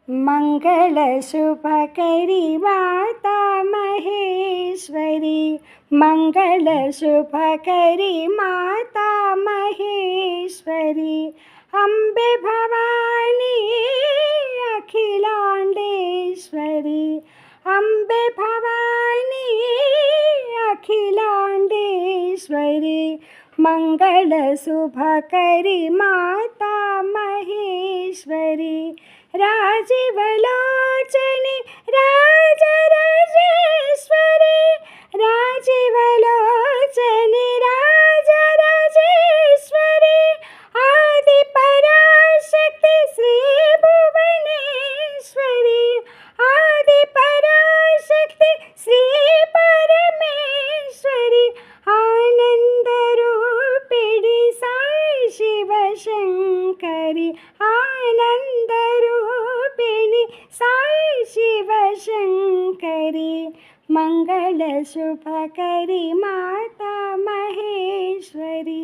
मङ्गलशुभकरी Mata Maheshwari, मङ्गलशुभकरी Mata Maheshwari, Ambe Bhavani Akhilandeshwari, Ambe Bhavani Akhilandeshwari, मङ्गलशुभकरी Mata Maheshwari, राजीवलोचनी Rajrajeshwari, राजीवलोचनी Rajrajeshwari, Adi Parashakti Shri Bhuvaneshwari, Adi Parashakti Shri Parmeshwari, आनन्दरूपिणी Sai Shivashankari, आनन्दरूपिणी Sai Shivashankari, मङ्गलशुभकरी Mata Maheshwari.